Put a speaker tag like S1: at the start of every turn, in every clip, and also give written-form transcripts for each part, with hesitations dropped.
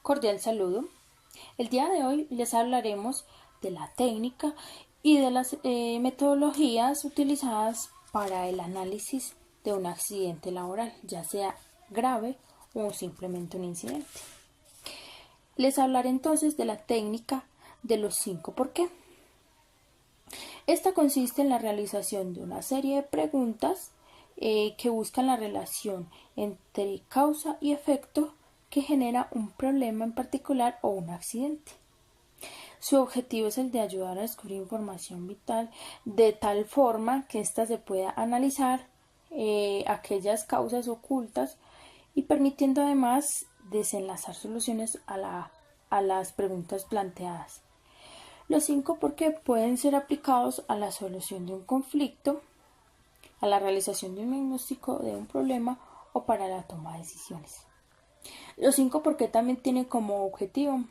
S1: Cordial saludo. El día de hoy les hablaremos de la técnica y de las metodologías utilizadas para el análisis de un accidente laboral, ya sea grave o simplemente un incidente. Les hablaré entonces de la técnica de los 5 por qué. Esta consiste en la realización de una serie de preguntas que buscan la relación entre causa y efecto que genera un problema en particular o un accidente. Su objetivo es el de ayudar a descubrir información vital de tal forma que ésta se pueda analizar aquellas causas ocultas y permitiendo además desenlazar soluciones a las preguntas planteadas. Los 5 por qué pueden ser aplicados a la solución de un conflicto, a la realización de un diagnóstico de un problema o para la toma de decisiones. Los 5 por qué también tienen como objetivo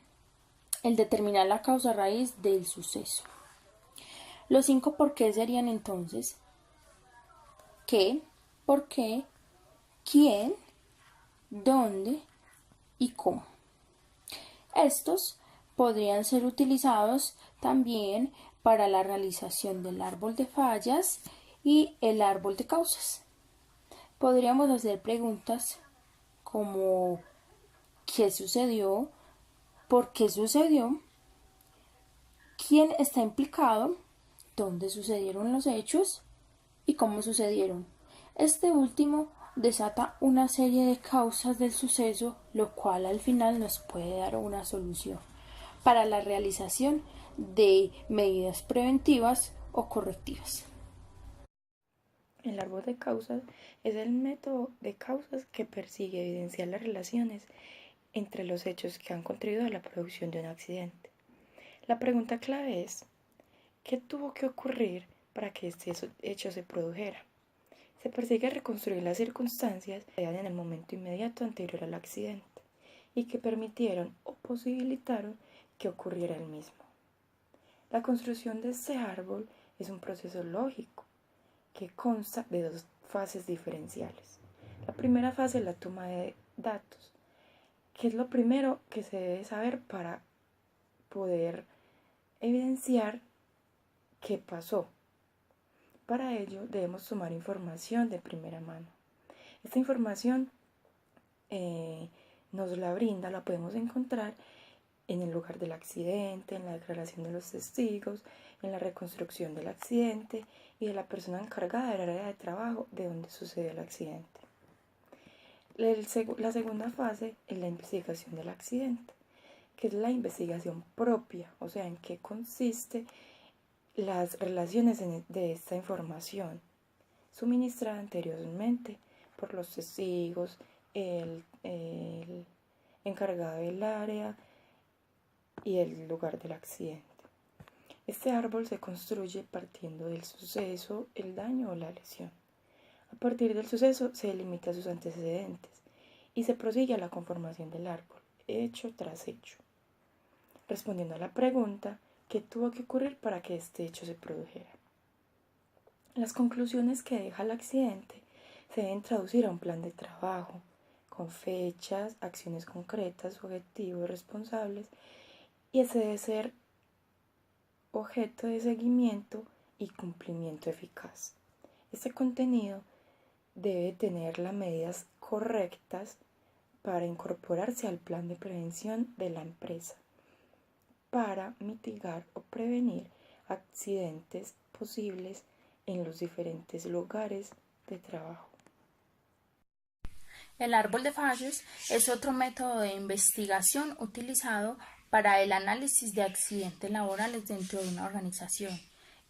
S1: el determinar la causa raíz del suceso. Los 5 por qué serían entonces qué, por qué, quién, dónde y cómo. Estos podrían ser utilizados también para la realización del árbol de fallas y el árbol de causas. Podríamos hacer preguntas como ¿qué sucedió? ¿Por qué sucedió? ¿Quién está implicado? ¿Dónde sucedieron los hechos? ¿Y cómo sucedieron? Este último desata una serie de causas del suceso, lo cual al final nos puede dar una solución para la realización de medidas preventivas o correctivas.
S2: El árbol de causas es el método de causas que persigue evidenciar las relaciones entre los hechos que han contribuido a la producción de un accidente. La pregunta clave es, ¿qué tuvo que ocurrir para que este hecho se produjera? Se persigue reconstruir las circunstancias que eran en el momento inmediato anterior al accidente y que permitieron o posibilitaron que ocurriera el mismo. La construcción de este árbol es un proceso lógico que consta de dos fases diferenciales. La primera fase es la toma de datos, que es lo primero que se debe saber para poder evidenciar qué pasó. Para ello debemos tomar información de primera mano. Esta información nos la brinda, la podemos encontrar en el lugar del accidente, en la declaración de los testigos, en la reconstrucción del accidente y de la persona encargada del área de trabajo de donde sucedió el accidente. La segunda fase es la investigación del accidente, que es la investigación propia, o sea, en qué consiste las relaciones de esta información suministrada anteriormente por los testigos, el encargado del área y el lugar del accidente. Este árbol se construye partiendo del suceso, el daño o la lesión. A partir del suceso se delimita sus antecedentes y se prosigue a la conformación del árbol, hecho tras hecho, respondiendo a la pregunta ¿qué tuvo que ocurrir para que este hecho se produjera? Las conclusiones que deja el accidente se deben traducir a un plan de trabajo, con fechas, acciones concretas, objetivos responsables, y ese debe ser objeto de seguimiento y cumplimiento eficaz. Este contenido debe tener las medidas correctas para incorporarse al plan de prevención de la empresa, para mitigar o prevenir accidentes posibles en los diferentes lugares de trabajo.
S1: El árbol de fallos es otro método de investigación utilizado para el análisis de accidentes laborales dentro de una organización.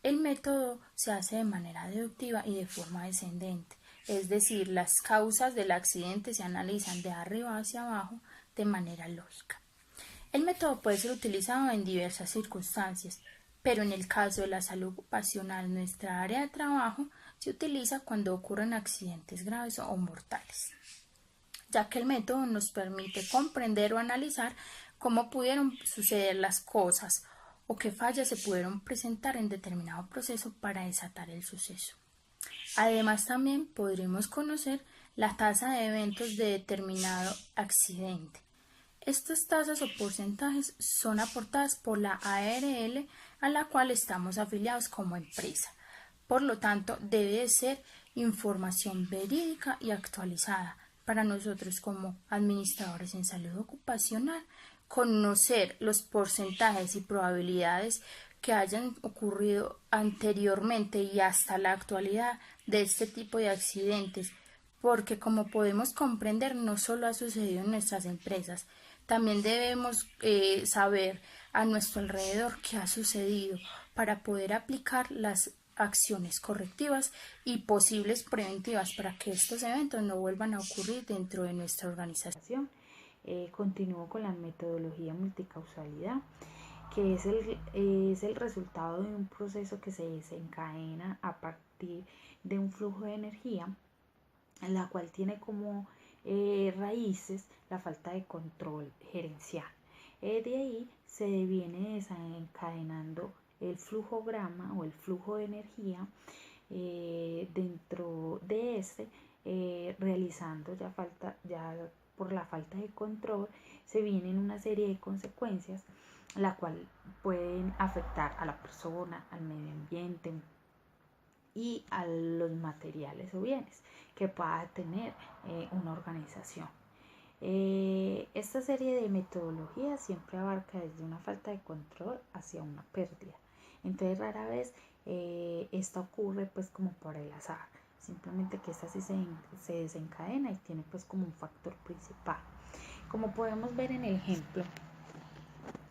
S1: El método se hace de manera deductiva y de forma descendente, es decir, las causas del accidente se analizan de arriba hacia abajo de manera lógica. El método puede ser utilizado en diversas circunstancias, pero en el caso de la salud ocupacional, nuestra área de trabajo, se utiliza cuando ocurren accidentes graves o mortales, ya que el método nos permite comprender o analizar cómo pudieron suceder las cosas o qué fallas se pudieron presentar en determinado proceso para desatar el suceso. Además, también podremos conocer la tasa de eventos de determinado accidente, Estas tasas o porcentajes son aportadas por la ARL a la cual estamos afiliados como empresa. Por lo tanto, debe de ser información verídica y actualizada para nosotros como administradores en salud ocupacional. Conocer los porcentajes y probabilidades que hayan ocurrido anteriormente y hasta la actualidad de este tipo de accidentes, porque como podemos comprender, no solo ha sucedido en nuestras empresas, también debemos saber a nuestro alrededor qué ha sucedido para poder aplicar las acciones correctivas y posibles preventivas para que estos eventos no vuelvan a ocurrir dentro de nuestra organización.
S3: Continúo con la metodología multicausalidad, que es el resultado de un proceso que se desencadena a partir de un flujo de energía, la cual tiene como raíces la falta de control gerencial. De ahí se viene desencadenando el flujograma o el flujo de energía dentro de este, realizando ya por la falta de control, se vienen una serie de consecuencias, la cual pueden afectar a la persona, al medio ambiente y a los materiales o bienes que pueda tener una organización. Esta serie de metodologías siempre abarca desde una falta de control hacia una pérdida. Entonces rara vez esta ocurre pues como por el azar, simplemente que esta sí se desencadena y tiene pues como un factor principal. Como podemos ver en el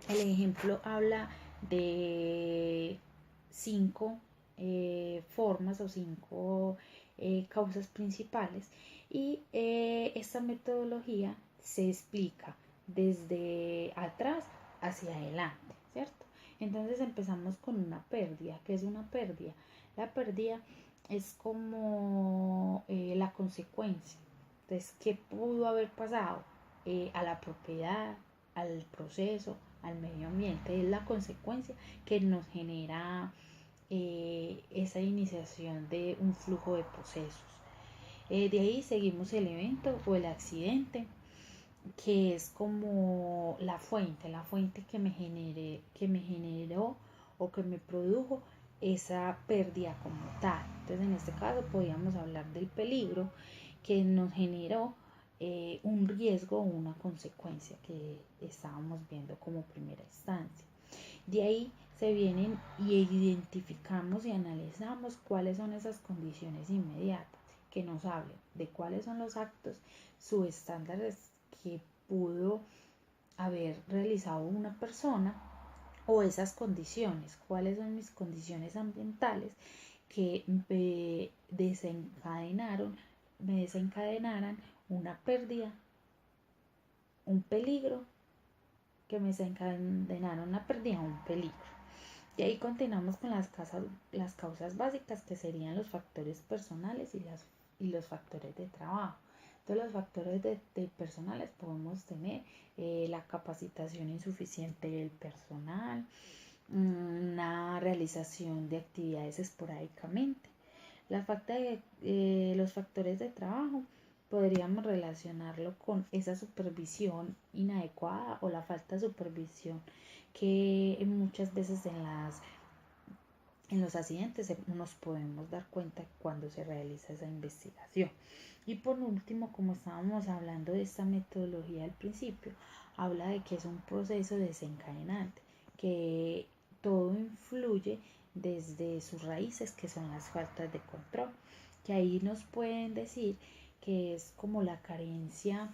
S3: ejemplo habla de 5 formas o 5 causas principales, y esta metodología se explica desde atrás hacia adelante, ¿cierto? Entonces empezamos con una pérdida. ¿Qué es una pérdida? La pérdida es como la consecuencia. Entonces, ¿qué pudo haber pasado? A la propiedad, al proceso, al medio ambiente. Es la consecuencia que nos genera esa iniciación de un flujo de procesos. De ahí seguimos el evento o el accidente, que es como la fuente que me generó o que me produjo esa pérdida como tal. Entonces en este caso podríamos hablar del peligro que nos generó un riesgo o una consecuencia que estábamos viendo como primera instancia. De ahí se vienen y identificamos y analizamos cuáles son esas condiciones inmediatas que nos hablen de cuáles son los actos subestándares que pudo haber realizado una persona, o esas condiciones, cuáles son mis condiciones ambientales que me desencadenaran una pérdida, un peligro, que me desencadenaron una pérdida o un peligro. Y ahí continuamos con las causas básicas, que serían los factores personales y los factores de trabajo. Entonces los factores de personales podemos tener la capacitación insuficiente del personal, una realización de actividades esporádicamente. Los factores de trabajo podríamos relacionarlo con esa supervisión inadecuada o la falta de supervisión que muchas veces en los accidentes nos podemos dar cuenta cuando se realiza esa investigación. Y por último, como estábamos hablando de esta metodología al principio, habla de que es un proceso desencadenante, que todo influye desde sus raíces, que son las faltas de control, que ahí nos pueden decir que es como la carencia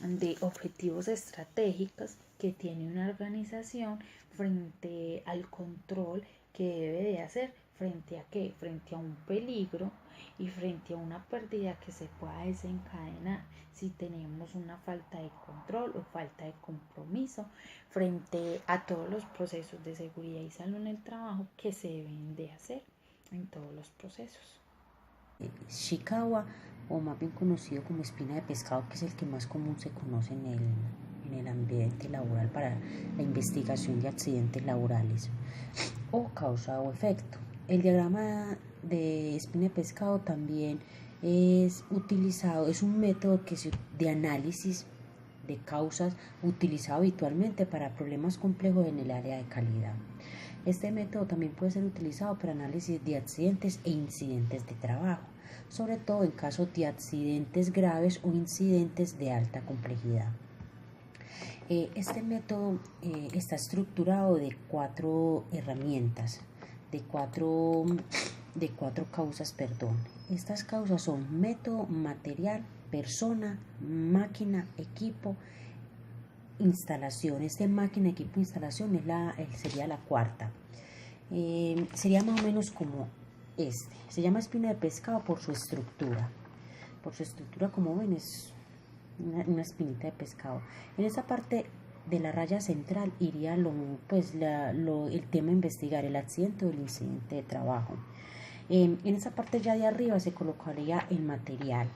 S3: de objetivos estratégicos que tiene una organización frente al control que debe de hacer frente a qué, frente a un peligro y frente a una pérdida que se pueda desencadenar si tenemos una falta de control o falta de compromiso frente a todos los procesos de seguridad y salud en el trabajo que se deben de hacer en todos los procesos.
S4: Ishikawa, o más bien conocido como espina de pescado, que es el que más común se conoce en el ambiente laboral para la investigación de accidentes laborales, o causa o efecto. El diagrama de espina de pescado también es utilizado, es un método de análisis de causas utilizado habitualmente para problemas complejos en el área de calidad. Este método también puede ser utilizado para análisis de accidentes e incidentes de trabajo, sobre todo en casos de accidentes graves o incidentes de alta complejidad. Este método está estructurado de 4 herramientas, de cuatro causas, perdón. Estas causas son método, material, persona, máquina, equipo, instalación. Máquina, equipo, instalación sería la cuarta. Sería más o menos como este. Se llama espina de pescado por su estructura. Por su estructura, como ven, es una espinita de pescado. En esa parte de la raya central iría el tema a investigar, el accidente o el incidente de trabajo. En esa parte ya de arriba se colocaría el material.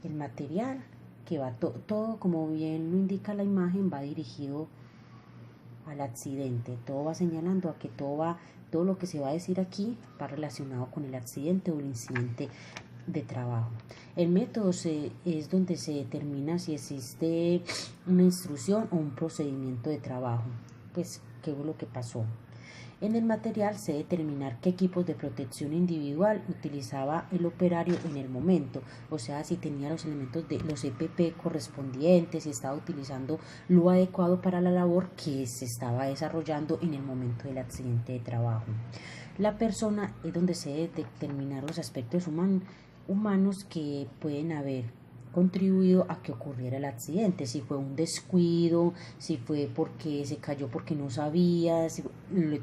S4: El material que va todo, como bien lo indica la imagen, va dirigido al accidente. Todo va señalando a que todo lo que se va a decir aquí va relacionado con el accidente o el incidente de trabajo. El método es donde se determina si existe una instrucción o un procedimiento de trabajo, pues qué fue lo que pasó. En el material se determinar qué equipos de protección individual utilizaba el operario en el momento, o sea, si tenía los elementos de los EPP correspondientes, si estaba utilizando lo adecuado para la labor que se estaba desarrollando en el momento del accidente de trabajo. La persona es donde se debe determinar los aspectos humanos que pueden haber contribuido a que ocurriera el accidente, si fue un descuido, si fue porque se cayó porque no sabía,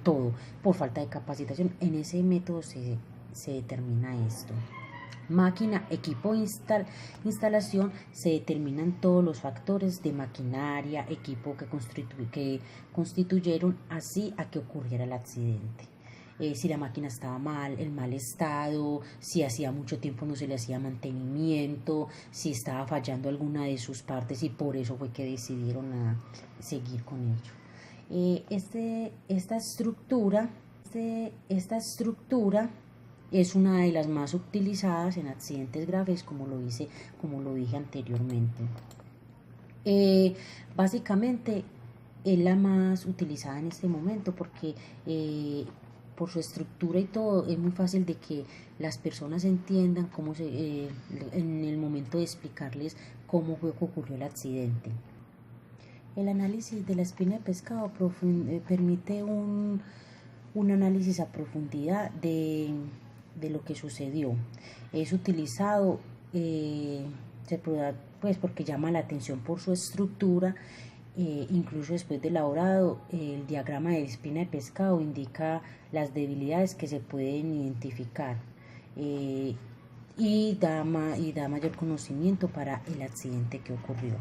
S4: todo por falta de capacitación. En ese método se determina esto. Máquina, equipo, instalación, se determinan todos los factores de maquinaria, equipo que constituyeron así a que ocurriera el accidente. Si la máquina estaba mal, el mal estado, si hacía mucho tiempo no se le hacía mantenimiento, si estaba fallando alguna de sus partes y por eso fue que decidieron a seguir con ello. Esta estructura es una de las más utilizadas en accidentes graves, como lo dije anteriormente. Básicamente es la más utilizada en este momento porque por su estructura y todo es muy fácil de que las personas entiendan en el momento de explicarles cómo fue que ocurrió el accidente. El análisis de la espina de pescado permite un análisis a profundidad de lo que sucedió. Es utilizado porque llama la atención por su estructura. Incluso después de elaborado, el diagrama de espina de pescado indica las debilidades que se pueden identificar y da mayor conocimiento para el accidente que ocurrió.